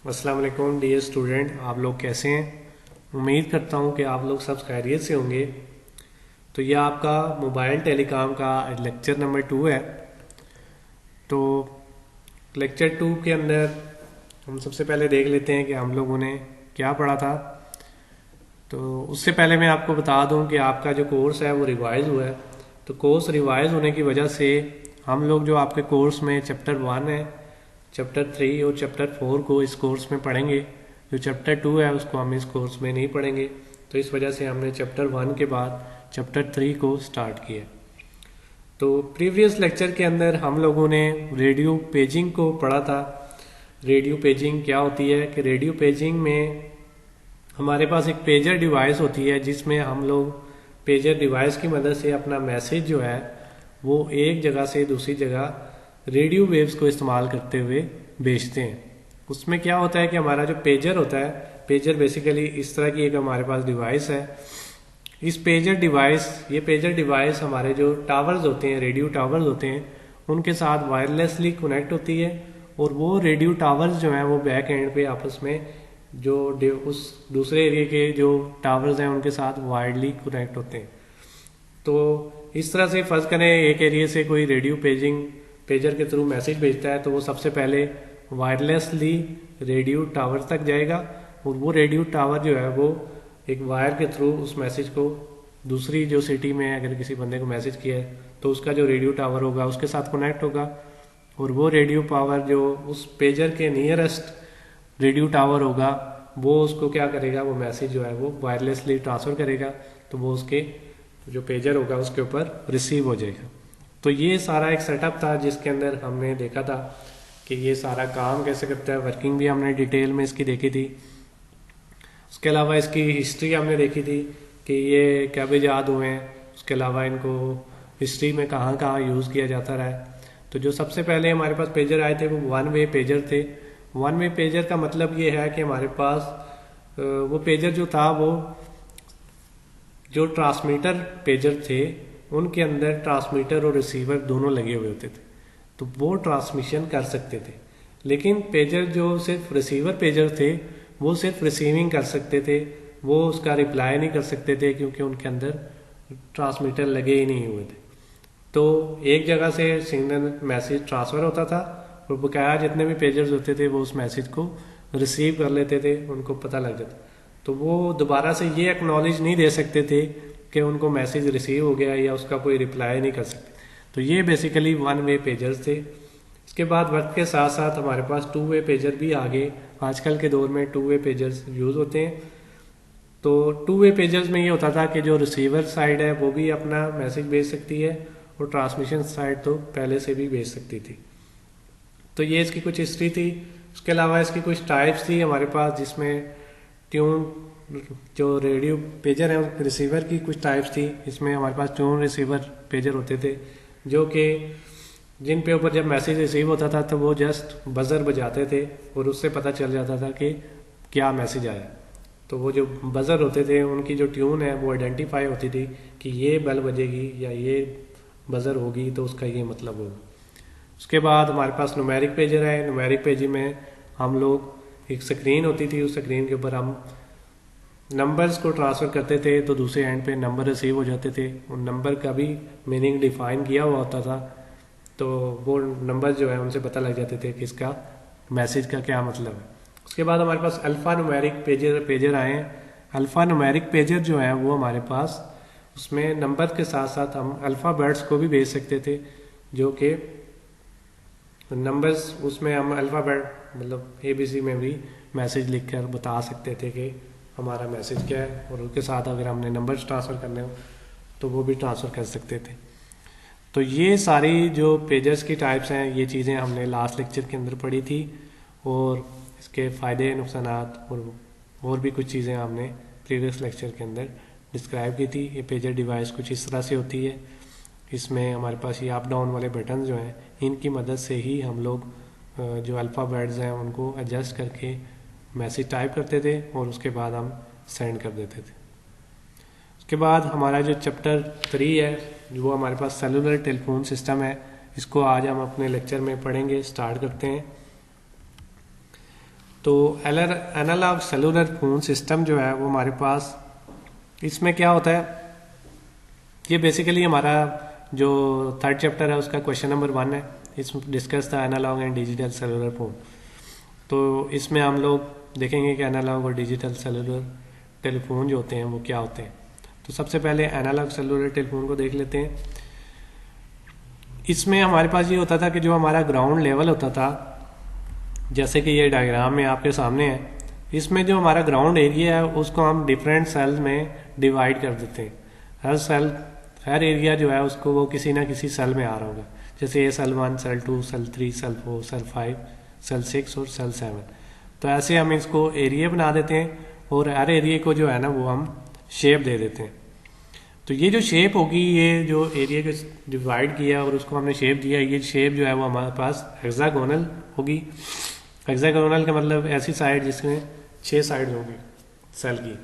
अस्सलाम वालेकुम dear student, आप लोग कैसे हैं। उम्मीद करता हूं कि आप लोग सब खैरियत से होंगे। तो यह आपका मोबाइल टेलीकॉम का लेक्चर नंबर 2 है। तो लेक्चर 2 के अंदर हम सबसे पहले देख लेते हैं कि हम लोगों ने क्या पढ़ा था। तो उससे पहले मैं आपको बता दूं कि आपका जो कोर्स है वो रिवाइज हुआ है। तो कोर्स रिवाइज होने की वजह से हम लोग जो आपके कोर्स में चैप्टर 1 है, चैप्टर 3 और चैप्टर 4 को इस कोर्स में पढ़ेंगे। जो चैप्टर 2 है उसको हम इस कोर्स में नहीं पढ़ेंगे। तो इस वजह से हमने चैप्टर 1 के बाद चैप्टर 3 को स्टार्ट किया। तो प्रीवियस लेक्चर के अंदर हम लोगों ने रेडियो पेजिंग को पढ़ा था। रेडियो पेजिंग क्या होती है कि रेडियो पेजिंग में हमारे पास एक पेजर डिवाइस होती है जिसमें हम लोग पेजर डिवाइस की मदद से अपना मैसेज जो है वो एक जगह से दूसरी जगह रेडियो वेव्स को इस्तेमाल करते हुए भेजते हैं। उसमें क्या होता है कि हमारा जो पेजर होता है, पेजर बेसिकली इस तरह की एक हमारे पास डिवाइस है। इस ये पेजर डिवाइस हमारे जो टावर्स होते हैं, रेडियो टावर्स होते हैं, उनके साथ वायरलेसली कनेक्ट होती है। और वो रेडियो टावर्स जो हैं वो बैक एंड पे आपस में उस दूसरे एरिया के जो टावर्स हैं उनके साथ वायरली कनेक्ट होते हैं। तो इस तरह से फर्ज करें एक एरिया से कोई रेडियो पेजर के थ्रू मैसेज भेजता है तो वो सबसे पहले वायरलेसली रेडियो टावर तक जाएगा और वो रेडियो टावर जो है वो एक वायर के थ्रू उस मैसेज को दूसरी जो सिटी में अगर किसी बंदे को मैसेज किया है तो उसका जो रेडियो टावर होगा उसके साथ कनेक्ट होगा। और वो रेडियो पावर जो उस पेजर के नियरेस्ट रेडियो टावर होगा वो उसको क्या करेगा, वो मैसेज जो है वो वायरलेसली ट्रांसफर करेगा। तो वो उसके जो पेजर होगा उसके ऊपर रिसीव हो जाएगा। तो ये सारा एक सेटअप था जिसके अंदर हमने देखा था कि ये सारा काम कैसे करता है। वर्किंग भी हमने डिटेल में इसकी देखी थी। उसके अलावा इसकी हिस्ट्री हमने देखी थी कि ये कब ईजाद हुए हैं। उसके अलावा इनको हिस्ट्री में कहाँ कहाँ यूज़ किया जाता रहा है। तो जो सबसे पहले हमारे पास पेजर आए थे वो 1 वे पेजर थे। 1 वे पेजर का मतलब ये है कि हमारे पास वो पेजर जो था वो जो ट्रांसमीटर पेजर थे उनके अंदर ट्रांसमीटर और रिसीवर दोनों लगे हुए होते थे। तो वो ट्रांसमिशन कर सकते थे। लेकिन पेजर जो सिर्फ रिसीवर पेजर थे वो सिर्फ रिसीविंग कर सकते थे, वो उसका रिप्लाई नहीं कर सकते थे क्योंकि उनके अंदर ट्रांसमीटर लगे ही नहीं हुए थे। तो एक जगह से सिग्नल मैसेज ट्रांसफर होता था और बकाया जितने भी पेजर्स होते थे वो उस मैसेज को रिसीव कर लेते थे, उनको पता लग जाता। तो वो दोबारा से ये एक्नॉलेज नहीं दे सकते थे कि उनको मैसेज रिसीव हो गया या उसका कोई रिप्लाई नहीं कर सकते। तो ये बेसिकली 1 वे पेजर्स थे। इसके बाद वक्त के साथ साथ हमारे पास 2 वे पेजर भी आ गए। आजकल के दौर में 2 वे पेजर्स यूज़ होते हैं। तो 2 वे पेजर्स में ये होता था कि जो रिसीवर साइड है वो भी अपना मैसेज भेज सकती है और ट्रांसमिशन साइड तो पहले से भी भेज सकती थी। तो ये इसकी कुछ हिस्ट्री थी। उसके अलावा इसकी कुछ टाइप्स थी हमारे पास जिसमें ट्यून जो रेडियो पेजर है रिसीवर की कुछ टाइप्स थी। इसमें हमारे पास ट्यून रिसीवर पेजर होते थे जो कि जिन पे ऊपर जब मैसेज रिसीव होता था तो वो जस्ट बजर बजाते थे और उससे पता चल जाता था कि क्या मैसेज आया। तो वो जो बजर होते थे उनकी जो ट्यून है वो आइडेंटिफाई होती थी कि ये बेल बजेगी या ये बजर होगी तो उसका ये मतलब होगा। उसके बाद हमारे पास न्यूमेरिक पेजर है। न्यूमेरिक पेजर में हम लोग एक स्क्रीन होती थी, उस स्क्रीन के ऊपर हम नंबर्स को ट्रांसफ़र करते थे तो दूसरे एंड पे नंबर रिसीव हो जाते थे। उन नंबर का भी मीनिंग डिफाइन किया हुआ होता था। तो वो नंबर जो है उनसे पता लग जाते थे कि इसका मैसेज का क्या मतलब है। उसके बाद हमारे पास अल्फ़ा न्यूमेरिक पेजर आए हैं। अल्फ़ा न्यूमेरिक पेजर जो है वो हमारे पास उसमें नंबर के साथ साथ हम अल्फ़ाबेट्स को भी भेज सकते थे, जो कि नंबर्स उसमें हम अल्फ़ाबेट मतलब ABC में भी मैसेज लिखकर बता सकते थे कि हमारा मैसेज क्या है। और उसके साथ अगर हमने नंबर्स ट्रांसफ़र करने हो तो वो भी ट्रांसफ़र कर सकते थे। तो ये सारी जो पेजर्स की टाइप्स हैं ये चीज़ें हमने लास्ट लेक्चर के अंदर पढ़ी थी और इसके फ़ायदे नुकसान और भी कुछ चीज़ें हमने प्रीवियस लेक्चर के अंदर डिस्क्राइब की थी। ये पेजर डिवाइस कुछ इस तरह से होती है। इसमें हमारे पास ये अप डाउन वाले बटन जो हैं इनकी मदद से ही हम लोग जो अल्फ़ाबेट्स हैं उनको एडजस्ट करके मैसेज टाइप करते थे और उसके बाद हम सेंड कर देते थे। उसके बाद हमारा जो चैप्टर 3 है जो हमारे पास सेलुलर टेलीफोन सिस्टम है, इसको आज हम अपने लेक्चर में पढ़ेंगे। स्टार्ट करते हैं। तो एनालॉग सेलुलर फोन सिस्टम जो है वो हमारे पास, इसमें क्या होता है, ये बेसिकली हमारा जो थर्ड चैप्टर है उसका क्वेश्चन नंबर 1 है। इसमें discuss the analog and digital cellular phone. तो इसमें हम लोग देखेंगे कि एनालॉग और डिजिटल सेलुलर टेलीफोन जो होते हैं वो क्या होते हैं। तो सबसे पहले एनालॉग सेलुलर टेलीफोन को देख लेते हैं। इसमें हमारे पास ये होता था कि जो हमारा ग्राउंड लेवल होता था, जैसे कि ये डायग्राम में आपके सामने है, इसमें जो हमारा ग्राउंड एरिया है उसको हम डिफरेंट सेल में डिवाइड कर देते हैं। हर सेल, हर एरिया जो है उसको वो किसी ना किसी सेल में आ रहा होगा, जैसे ये cell 1, cell 2, cell 3, cell 4, cell 5, cell 6 और सेल 7। तो ऐसे हम इसको एरिया बना देते हैं और हर एरिया को जो है ना वो हम शेप दे देते हैं। तो ये जो शेप होगी, ये जो एरिया को डिवाइड किया और उसको हमने शेप दिया, ये शेप जो है वो हमारे पास हेक्सागोनल होगी। हेक्सागोनल का मतलब ऐसी साइड जिसमें 6 साइड होंगी सेल की।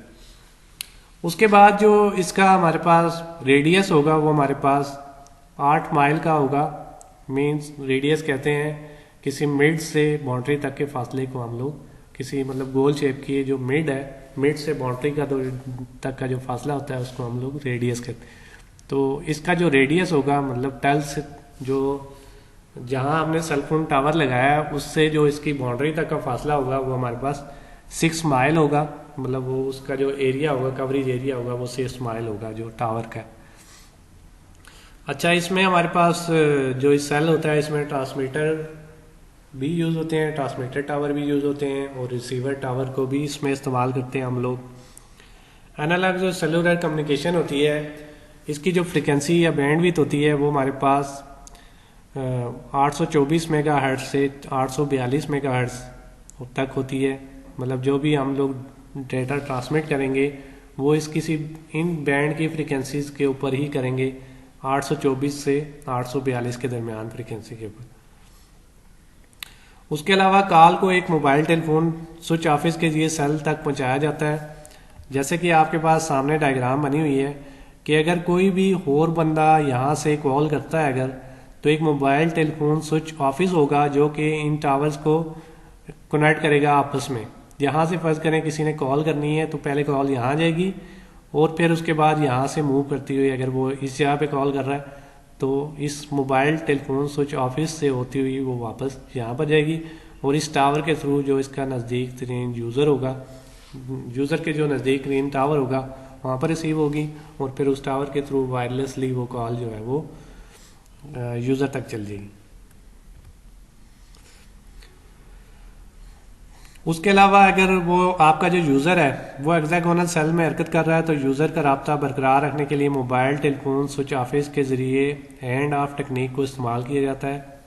उसके बाद जो इसका हमारे पास रेडियस होगा वो हमारे पास 8 माइल का होगा। मीन्स रेडियस कहते हैं किसी मिड से बाउंड्री तक के फासले को हम लोग किसी मतलब गोल शेप की जो मिड है, मिड से बाउंड्री का तक का जो फासला होता है उसको हम लोग रेडियस कहते हैं। तो इसका जो रेडियस होगा मतलब टेल से जो जहां हमने सेलफोन टावर लगाया है उससे जो इसकी बाउंड्री तक का फासला होगा वो हमारे पास 6 माइल होगा। मतलब वो उसका जो एरिया होगा, कवरेज एरिया होगा वो 6 माइल होगा जो टावर का। अच्छा, इसमें हमारे पास जो इस सेल होता है इसमें ट्रांसमीटर भी यूज़ होते हैं, ट्रांसमीटर टावर भी यूज़ होते हैं और रिसीवर टावर को भी इसमें इस्तेमाल करते हैं हम लोग। एनालॉग जो सेलुलर कम्युनिकेशन होती है, इसकी जो फ्रिक्वेंसी या बैंडविड्थ होती है वो हमारे पास 824 मेगाहर्ट्ज से 842 मेगाहर्ट्ज तक होती है। मतलब जो भी हम लोग डेटा ट्रांसमिट करेंगे वो इस किसी इन बैंड की फ्रिक्वेंसीज के ऊपर ही करेंगे, 824 से 842 के दरमियान फ्रिक्वेंसी के ऊपर। उसके अलावा कॉल को एक मोबाइल टेलीफोन स्विच ऑफिस के जरिए सेल तक पहुंचाया जाता है। जैसे कि आपके पास सामने डायग्राम बनी हुई है कि अगर कोई भी और बंदा यहाँ से कॉल करता है अगर, तो एक मोबाइल टेलीफोन स्विच ऑफिस होगा जो कि इन टावर्स को कनेक्ट करेगा आपस में। यहाँ से फर्ज करें किसी ने कॉल करनी है तो पहले कॉल यहाँ जाएगी और फिर उसके बाद यहाँ से मूव करती हुई अगर वो इस जगह पे कॉल कर रहा है तो इस मोबाइल टेलीफोन स्विच ऑफिस से होती हुई वो वापस यहाँ पर जाएगी और इस टावर के थ्रू जो इसका नज़दीक तरीन यूज़र होगा, यूज़र के जो नज़दीक तरीन टावर होगा वहाँ पर रिसीव होगी और फिर उस टावर के थ्रू वायरलेसली वो कॉल जो है वो यूज़र तक चल जाएगी। उसके अलावा अगर वो आपका जो यूज़र है वो हेक्सागोनल सेल में हरकत कर रहा है तो यूज़र का राब्ता बरकरार रखने के लिए मोबाइल टेलीफोन स्विच ऑफिस के ज़रिए हैंड ऑफ टेक्निक को इस्तेमाल किया जाता है।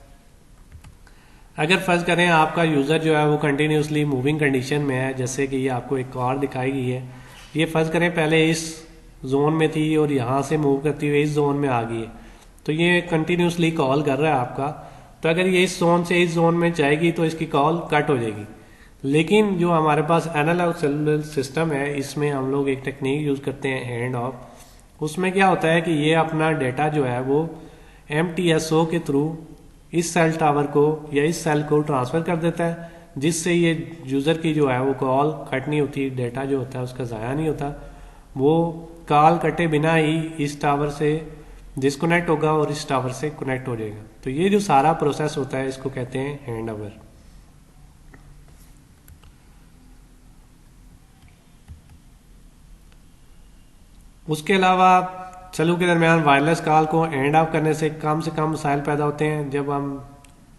अगर फर्ज करें आपका यूज़र जो है वो कंटिन्यूसली मूविंग कंडीशन में है, जैसे कि ये आपको एक कार दिखाई गई है, ये फर्ज करें पहले इस जोन में थी और यहाँ से मूव करती हुई इस जोन में आ गई है, तो ये कंटिन्यूसली कॉल कर रहा है आपका। तो अगर ये इस जोन से इस जोन में जाएगी तो इसकी कॉल कट हो जाएगी। लेकिन जो हमारे पास एनालॉग सेलुलर सिस्टम है इसमें हम लोग एक टेक्निक यूज़ करते हैं हैंड ऑफ। उसमें क्या होता है कि ये अपना डेटा जो है वो MTSO के थ्रू इस सेल टावर को या इस सेल को ट्रांसफ़र कर देता है, जिससे ये यूज़र की जो है वो कॉल कट नहीं होती, डेटा जो होता है उसका ज़ाया नहीं होता, वो कॉल कटे बिना ही इस टावर से डिस्कनेक्ट होगा और इस टावर से कनेक्ट हो जाएगा। तो ये जो सारा प्रोसेस होता है इसको कहते हैं हैंड ओवर। उसके अलावा सेलों के दरमियान वायरलेस कॉल को एंड ऑफ करने से कम मसाइल पैदा होते हैं। जब हम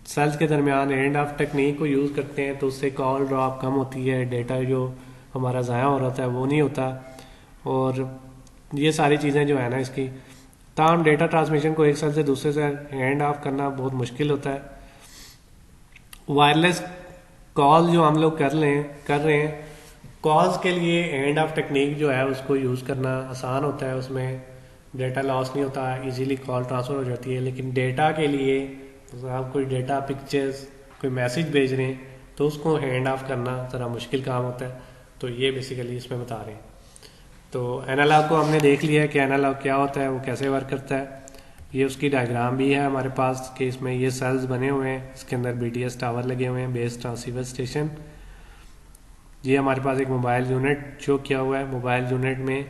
सेल्स के दरमियान एंड ऑफ टेक्निक को यूज़ करते हैं तो उससे कॉल ड्रॉप कम होती है, डेटा जो हमारा ज़ाया हो रहा था वो नहीं होता और ये सारी चीज़ें जो है ना इसकी ताम डेटा ट्रांसमिशन को एक सेल से दूसरे से हैंड ऑफ करना बहुत मुश्किल होता है। वायरलेस कॉल जो हम लोग कर रहे हैं कॉल्स के लिए हैंड ऑफ टेक्निक जो है उसको यूज़ करना आसान होता है, उसमें डेटा लॉस नहीं होता, इजीली कॉल ट्रांसफ़र हो जाती है। लेकिन डेटा के लिए आप कोई डेटा पिक्चर्स कोई मैसेज भेज रहे हैं तो उसको हैंड ऑफ करना ज़रा मुश्किल काम होता है। तो ये बेसिकली इसमें बता रहे हैं। तो एनालॉग को हमने देख लिया है कि एनालॉग क्या होता है, वो कैसे वर्क करता है। ये उसकी डायग्राम भी है हमारे पास कि इसमें ये सेल्स बने हुए हैं, इसके अंदर BTS टावर लगे हुए हैं, बेस ट्रांसीवर स्टेशन। ये हमारे पास एक मोबाइल यूनिट शो किया हुआ है। मोबाइल यूनिट में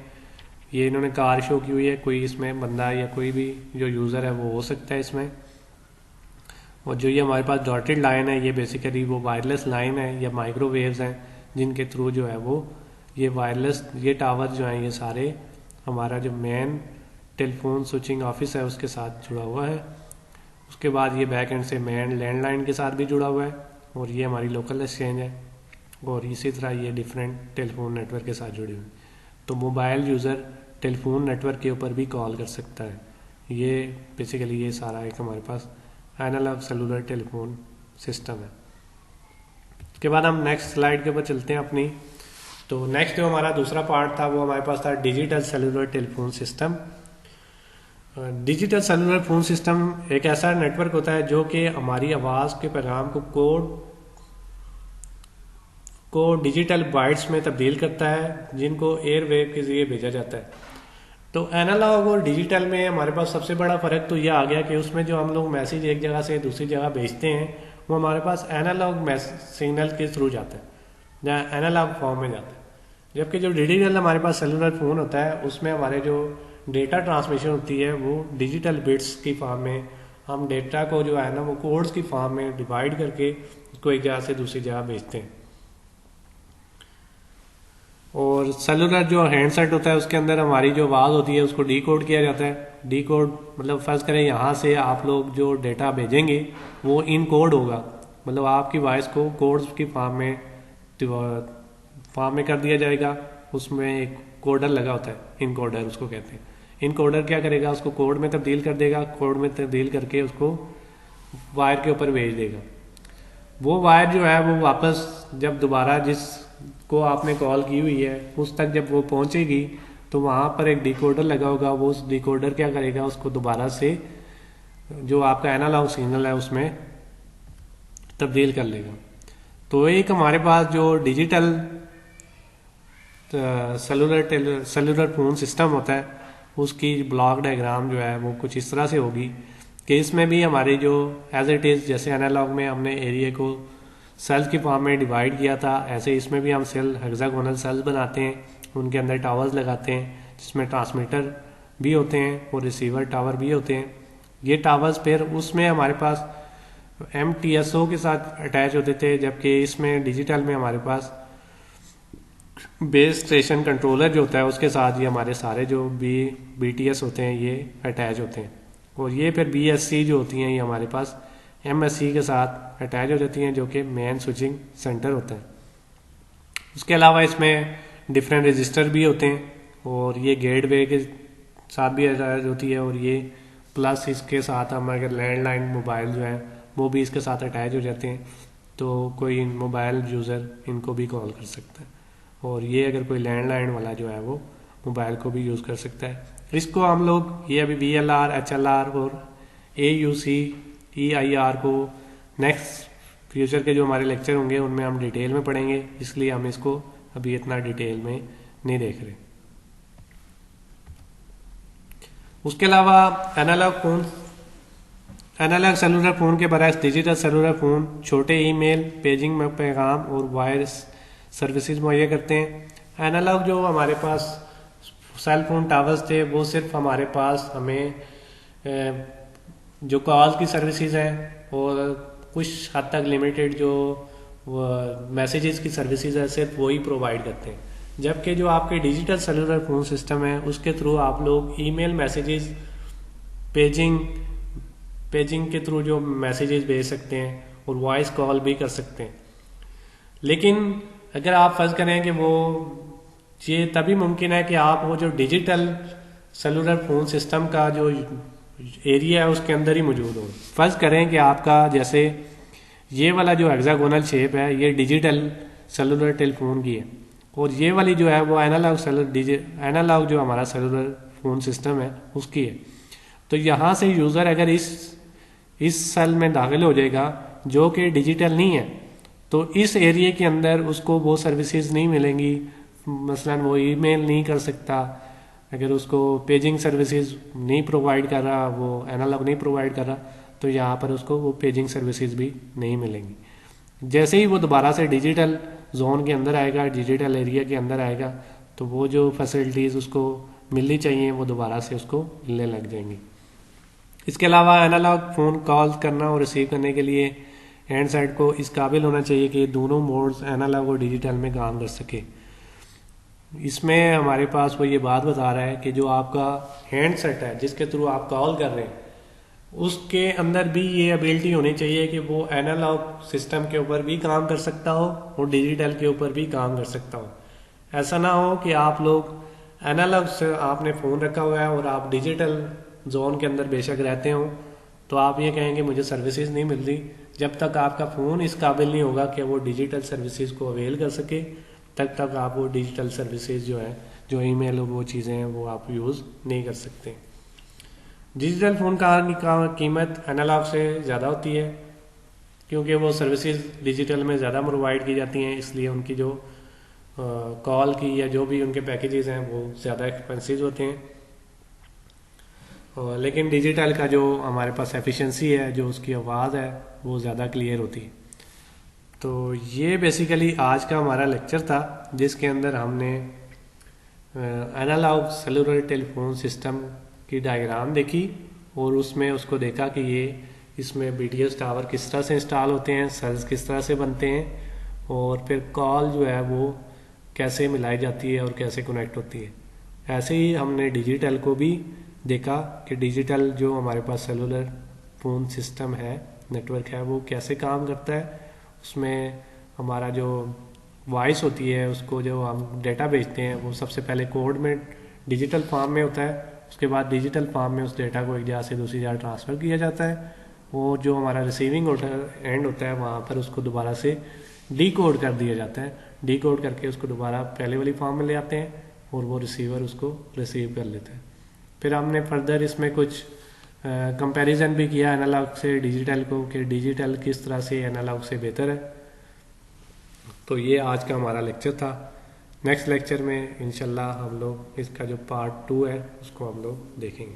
ये इन्होंने कार शो की हुई है, कोई इसमें बंदा या कोई भी जो यूज़र है वो हो सकता है इसमें। और जो ये हमारे पास डॉटेड लाइन है, ये बेसिकली वो वायरलेस लाइन है या माइक्रोवेव्स हैं जिनके थ्रू जो है वो ये वायरलेस ये टावर जो हैं ये सारे हमारा जो मेन टेलीफोन स्विचिंग ऑफिस है उसके साथ जुड़ा हुआ है। उसके बाद ये बैक एंड से मेन लैंडलाइन के साथ भी जुड़ा हुआ है और ये हमारी लोकल एक्सचेंज है और इसी तरह ये डिफरेंट टेलीफोन नेटवर्क के साथ जुड़ी हुई। तो मोबाइल यूज़र टेलीफोन नेटवर्क के ऊपर भी कॉल कर सकता है। ये बेसिकली ये सारा एक हमारे पास एनालॉग सेलुलर टेलीफोन सिस्टम है। उसके बाद हम नेक्स्ट स्लाइड के ऊपर चलते हैं अपनी। तो नेक्स्ट जो हमारा दूसरा पार्ट था वो हमारे पास था digital cellular telephone system. Digital cellular phone system एक ऐसा नेटवर्क होता है जो कि हमारी आवाज़ के पैगाम को डिजिटल बाइट्स में तब्दील करता है जिनको एयर वेव के जरिए भेजा जाता है। तो एनालॉग और डिजिटल में हमारे पास सबसे बड़ा फ़र्क तो ये आ गया कि उसमें जो हम लोग मैसेज एक जगह से दूसरी जगह भेजते हैं वो हमारे पास एनालॉग सिग्नल के थ्रू जाता है या एनालॉग फॉर्म में जाता है, जबकि जो डिजिटल हमारे पास सेलुलर फ़ोन होता है उसमें हमारे जो डेटा ट्रांसमिशन होती है वो डिजिटल बिट्स की फॉर्म में, हम डेटा को जो है ना वो कोड्स की फॉर्म में डिवाइड करके उसको एक जगह से दूसरी जगह भेजते हैं। और सेलुलर जो हैंडसेट होता है उसके अंदर हमारी जो आवाज़ होती है उसको डी कोड किया जाता है। डी कोड मतलब फर्ज करें यहाँ से आप लोग जो डेटा भेजेंगे वो इन कोड होगा, मतलब आपकी वॉइस को कोड्स की फॉर्म में कर दिया जाएगा। उसमें एक कोडर लगा होता है, इनकोडर उसको कहते हैं। इनकोडर क्या करेगा, उसको कोड में तब्दील कर देगा, कोड में तब्दील करके उसको वायर के ऊपर भेज देगा। वो वायर जो है वो वापस जब दोबारा जिसको आपने कॉल की हुई है उस तक जब वो पहुंचेगी तो वहाँ पर एक डिकोडर लगा होगा, वो उस डिकोडर क्या करेगा उसको दोबारा से जो आपका एनालॉग सिग्नल है उसमें तब्दील कर लेगा। तो एक हमारे पास जो डिजिटल सेलुलर फोन सिस्टम होता है उसकी ब्लॉक डायग्राम जो है वो कुछ इस तरह से होगी कि इसमें भी हमारे जो एज इट इज़ जैसे एनालॉग में हमने एरिया को सेल्स की फॉर्म में डिवाइड किया था, ऐसे इसमें भी हम सेल हेक्सागोनल सेल्स बनाते हैं, उनके अंदर टावर्स लगाते हैं जिसमें ट्रांसमीटर भी होते हैं और रिसीवर टावर भी होते हैं। ये टावर्स फिर उसमें हमारे पास MTSO के साथ अटैच होते थे, जबकि इसमें डिजिटल में हमारे पास बेस स्टेशन कंट्रोलर जो होता है उसके साथ ये हमारे सारे जो BTS होते हैं ये अटैच होते हैं। और ये फिर BSC जो होती हैं ये हमारे पास MSC के साथ अटैच हो जाती हैं जो कि मेन स्विचिंग सेंटर होता है। उसके अलावा इसमें डिफरेंट रजिस्टर भी होते हैं और ये गेटवे के साथ भी अटैच होती है और ये प्लस इसके साथ हम अगर लैंडलाइन मोबाइल जो है वो भी इसके साथ अटैच हो जाते हैं, तो कोई मोबाइल यूज़र इनको भी कॉल कर सकता है। और ये अगर कोई लैंडलाइन वाला जो है वो मोबाइल को भी यूज़ कर सकता है। इसको हम लोग ये अभी VLR, HLR और AUC, EIR को नेक्स्ट फ्यूचर के जो हमारे लेक्चर होंगे उनमें हम डिटेल में पढ़ेंगे, इसलिए हम इसको अभी इतना डिटेल में नहीं देख रहे। उसके अलावा एनालॉग सेलुलर फ़ोन के बरक्स डिजिटल सेलुलर फ़ोन छोटे ईमेल, पेजिंग में पैगाम और वायरस सर्विसेज मुहैया करते हैं। एनालॉग जो हमारे पास सेल फोन टावर्स थे वो सिर्फ हमारे पास हमें जो कॉल की सर्विसेज हैं और कुछ हद तक लिमिटेड जो मैसेजेस की सर्विसेज है सिर्फ वही प्रोवाइड करते हैं, जबकि जो आपके डिजिटल सेलुलर फोन सिस्टम है उसके थ्रू आप लोग ईमेल मैसेजेस, पेजिंग के थ्रू जो मैसेजेस भेज सकते हैं और वॉइस कॉल भी कर सकते हैं। लेकिन अगर आप फर्ज करें कि वो ये तभी मुमकिन है कि आप वो जो डिजिटल सेलुलर फोन सिस्टम का जो एरिया है उसके अंदर ही मौजूद हो। फर्ज करें कि आपका जैसे ये वाला जो हेक्सागोनल शेप है ये डिजिटल सेलुलर टेलीफोन की है और ये वाली जो है वो एनालॉग जो हमारा सेलुलर फोन सिस्टम है उसकी है। तो यहाँ से यूज़र अगर इस सेल में दाखिल हो जाएगा जो कि डिजिटल नहीं है तो इस एरिया के अंदर उसको वो सर्विसेज नहीं मिलेंगी। मसलन वो ईमेल नहीं कर सकता, अगर उसको पेजिंग सर्विसेज नहीं प्रोवाइड कर रहा, वो एनालॉग नहीं प्रोवाइड कर रहा, तो यहाँ पर उसको वो पेजिंग सर्विसेज भी नहीं मिलेंगी। जैसे ही वो दोबारा से डिजिटल जोन के अंदर आएगा, डिजिटल एरिया के अंदर आएगा, तो वो जो फैसिलिटीज़ उसको मिलनी चाहिए वो दोबारा से उसको मिलने लग जाएंगी। इसके अलावा एनालॉग फ़ोन कॉल करना और रिसीव करने के लिए हैंडसेट को इस काबिल होना चाहिए कि दोनों मोड्स एनालॉग और डिजिटल में काम कर सके। इसमें हमारे पास वो ये बात बता रहा है कि जो आपका हैंडसेट है जिसके थ्रू आप कॉल कर रहे हैं उसके अंदर भी ये एबिलिटी होनी चाहिए कि वो एनालॉग सिस्टम के ऊपर भी काम कर सकता हो और डिजिटल के ऊपर भी काम कर सकता हो। ऐसा ना हो कि आप लोग एनालॉग से आपने फ़ोन रखा हुआ है और आप डिजिटल जोन के अंदर बेशक रहते हो तो आप ये कहेंगे मुझे सर्विसेज नहीं मिल रही। जब तक आपका फ़ोन इस काबिल नहीं होगा कि वो डिजिटल सर्विसेज को अवेल कर सके तब तक आप वो डिजिटल सर्विसेज जो है जो ईमेल और वो चीज़ें हैं वो आप यूज़ नहीं कर सकते। डिजिटल फ़ोन का कीमत एनालॉग से ज़्यादा होती है क्योंकि वो सर्विसेज डिजिटल में ज़्यादा प्रोवाइड की जाती हैं, इसलिए उनकी जो कॉल की या जो भी उनके पैकेजेस हैं वो ज़्यादा एक्सपेंसिव होते हैं। लेकिन डिजिटल का जो हमारे पास एफिशिएंसी है, जो उसकी आवाज़ है वो ज़्यादा क्लियर होती है। तो ये बेसिकली आज का हमारा लेक्चर था जिसके अंदर हमने एनालॉग सेलुलर टेलीफोन सिस्टम की डायग्राम देखी और उसमें उसको देखा कि ये इसमें BTS टावर किस तरह से इंस्टॉल होते हैं, सेल्स किस तरह से बनते हैं और फिर कॉल जो है वो कैसे मिलाई जाती है और कैसे कनेक्ट होती है। ऐसे ही हमने डिजिटल को भी देखा कि डिजिटल जो हमारे पास सेलुलर फ़ोन सिस्टम है, नेटवर्क है, वो कैसे काम करता है। उसमें हमारा जो वॉइस होती है उसको जो हम डेटा भेजते हैं वो सबसे पहले कोड में डिजिटल फॉर्म में होता है, उसके बाद डिजिटल फॉर्म में उस डेटा को एक जगह से दूसरी जगह ट्रांसफ़र किया जाता है। वो जो हमारा रिसीविंग एंड होता है वहाँ पर उसको दोबारा से डीकोड कर दिया जाता है। डीकोड करके उसको दोबारा पहले वाली फॉर्म में ले आते हैं और वो रिसीवर उसको रिसीव कर लेता है। फिर हमने फर्दर इसमें कुछ कंपैरिजन भी किया एनालॉग से डिजिटल को कि डिजिटल किस तरह से एनालॉग से बेहतर है। तो ये आज का हमारा लेक्चर था। नेक्स्ट लेक्चर में इंशाल्लाह हम लोग इसका जो पार्ट 2 है उसको हम लोग देखेंगे।